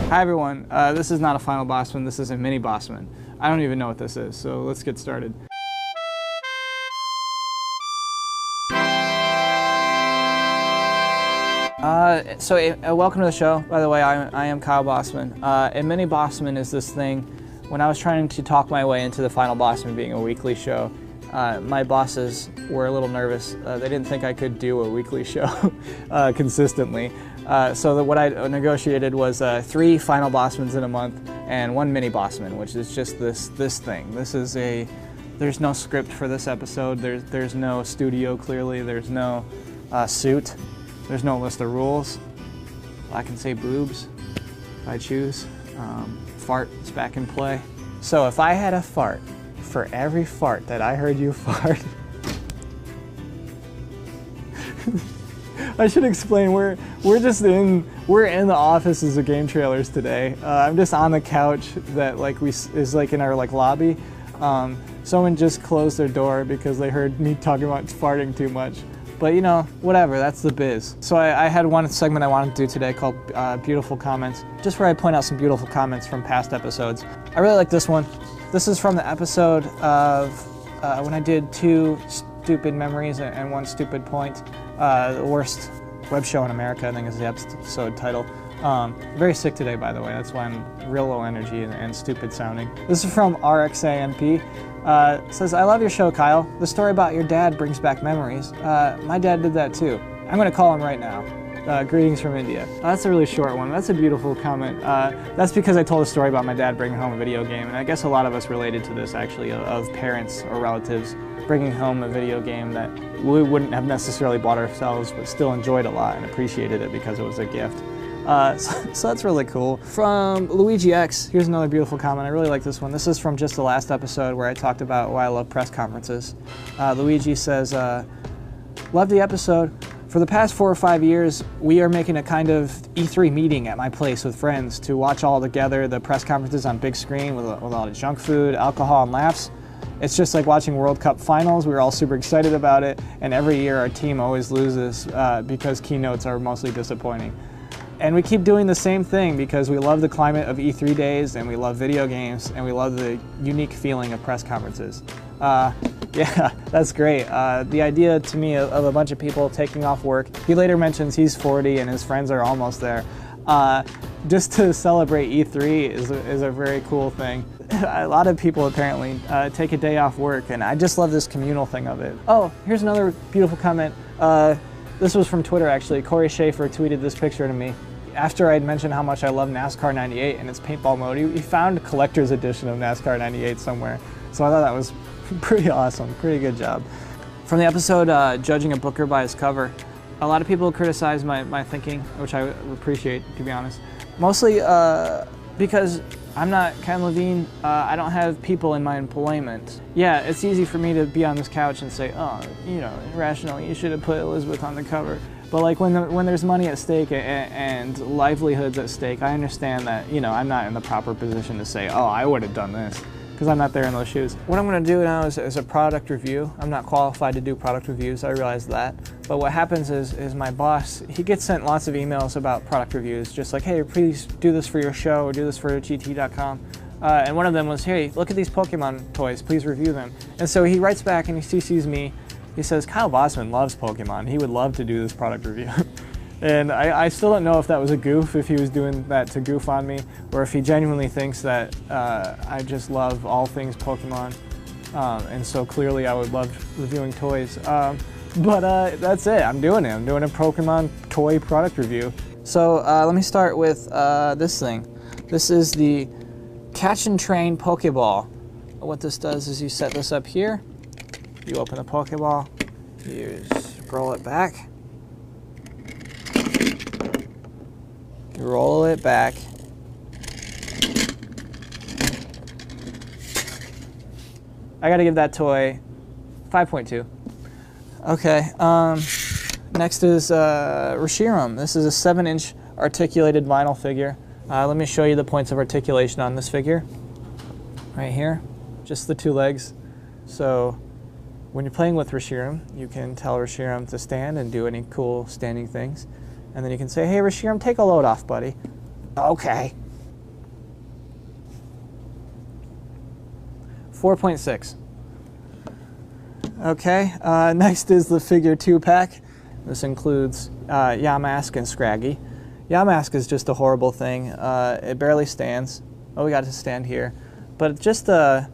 Hi everyone, this is not a final Bosman, this is a mini Bosman. I don't even know what this is, so let's get started. Welcome to the show. By the way, I am Kyle Bosman. A mini Bosman is this thing. When I was trying to talk my way into the final Bosman being a weekly show, my bosses were a little nervous. They didn't think I could do a weekly show consistently. So what I negotiated was 3 final Bosmans in a month and 1 mini Bosman, which is just this thing. There's no script for this episode. There's no studio, clearly. There's no suit. There's no list of rules. I can say boobs if I choose. Fart is back in play. So if I had a fart for every fart that I heard you fart, I should explain, we're in the offices of Game Trailers today. I'm just on the couch that is in our lobby. Someone just closed their door because they heard me talking about farting too much. But you know, whatever, that's the biz. So I had one segment I wanted to do today called Beautiful Comments, just where I point out some beautiful comments from past episodes. I really like this one. This is from the episode of when I did 2 stupid memories and 1 stupid point. The worst web show in America, I think is the episode title. Very sick today, by the way. That's why I'm real low energy and stupid sounding. This is from RXAMP. It says, I love your show, Kyle. The story about your dad brings back memories. My dad did that too. I'm going to call him right now. Greetings from India. That's a really short one. That's a beautiful comment. That's because I told a story about my dad bringing home a video game, and I guess a lot of us related to this actually, of parents or relatives bringing home a video game that we wouldn't have necessarily bought ourselves, but still enjoyed a lot and appreciated it because it was a gift. So that's really cool. From Luigi X, here's another beautiful comment. I really like this one. This is from just the last episode where I talked about why I love press conferences. Luigi says, love the episode. For the past 4 or 5 years, we are making a kind of E3 meeting at my place with friends to watch all together the press conferences on big screen with a lot of junk food, alcohol, and laughs. It's just like watching World Cup finals. We were all super excited about it, and every year our team always loses because keynotes are mostly disappointing. And we keep doing the same thing because we love the climate of E3 days, and we love video games, and we love the unique feeling of press conferences. Yeah, that's great. The idea to me of a bunch of people taking off work, he later mentions he's 40 and his friends are almost there. Just to celebrate E3 is a very cool thing. A lot of people apparently take a day off work, and I just love this communal thing of it. Oh, here's another beautiful comment. This was from Twitter actually. Corey Schaefer tweeted this picture to me. After I'd mentioned how much I love NASCAR 98 and its paintball mode, he found a collector's edition of NASCAR 98 somewhere. So I thought that was pretty awesome, pretty good job. From the episode Judging a Booker by His Cover, a lot of people criticize my thinking, which I appreciate, to be honest. Mostly because I'm not Ken Levine, I don't have people in my employment. Yeah, it's easy for me to be on this couch and say, oh, you know, irrational, you should have put Elizabeth on the cover. But like when there's money at stake and livelihoods at stake, I understand that, you know, I'm not in the proper position to say, oh, I would have done this, because I'm not there in those shoes. What I'm going to do now is a product review. I'm not qualified to do product reviews, I realize that. But what happens is my boss, he gets sent lots of emails about product reviews, just like, hey, please do this for your show or do this for GT.com. And one of them was, hey, look at these Pokemon toys, please review them. And so he writes back and he CCs me. He says, Kyle Bosman loves Pokemon. He would love to do this product review. And I still don't know if that was a goof, if he was doing that to goof on me, or if he genuinely thinks that I just love all things Pokemon. And so clearly I would love reviewing toys. But that's it, I'm doing it. I'm doing a Pokemon toy product review. So let me start with this thing. This is the Catch and Train Pokeball. What this does is you set this up here. You open the Pokeball, you roll it back, you roll it back, I gotta give that toy 5.2. Okay, next is Reshiram. This is a 7-inch articulated vinyl figure. Let me show you the points of articulation on this figure. Right here, just the 2 legs. So when you're playing with Reshiram, you can tell Reshiram to stand and do any cool standing things. And then you can say, hey Reshiram, take a load off, buddy. Okay. 4.6. Okay, next is the figure 2-pack. This includes Yamask and Scraggy. Yamask is just a horrible thing. It barely stands. Oh, we got to stand here. But just a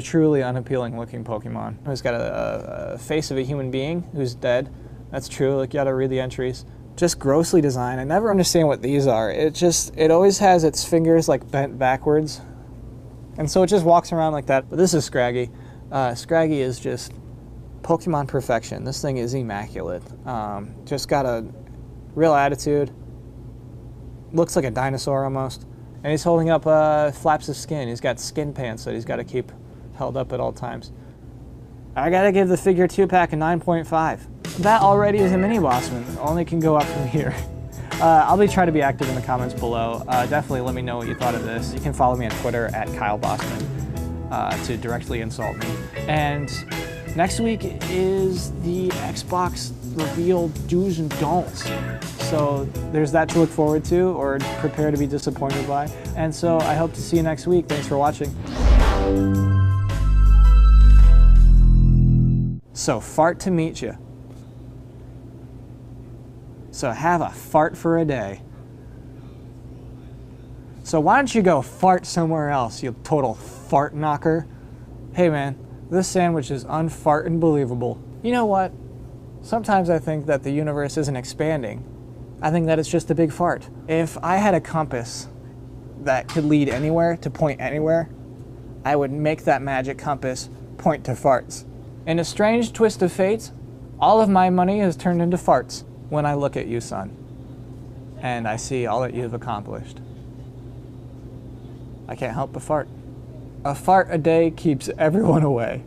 truly unappealing looking Pokemon who's got a face of a human being who's dead. That's true, like you gotta read the entries. Just grossly designed. I never understand what these are. It always has its fingers like bent backwards. And so it just walks around like that. But this is Scraggy. Scraggy is just Pokemon perfection. This thing is immaculate. Just got a real attitude. Looks like a dinosaur almost. And he's holding up flaps of skin. He's got skin pants that he's got to keep held up at all times. I gotta give the figure 2-pack a 9.5. That already is a MiniBosman. Only can go up from here. I'll be trying to be active in the comments below. Definitely let me know what you thought of this. You can follow me on Twitter at Kyle Bosman to directly insult me. And next week is the Xbox reveal do's and don'ts. So there's that to look forward to or prepare to be disappointed by. And so I hope to see you next week. Thanks for watching. So fart to meet you. So have a fart for a day. So why don't you go fart somewhere else, you total fart knocker? Hey man, this sandwich is unfartin' believable. You know what? Sometimes I think that the universe isn't expanding. I think that it's just a big fart. If I had a compass that could lead anywhere to point anywhere, I would make that magic compass point to farts. In a strange twist of fate, all of my money has turned into farts when I look at you, son, and I see all that you've accomplished. I can't help but fart. A fart a day keeps everyone away.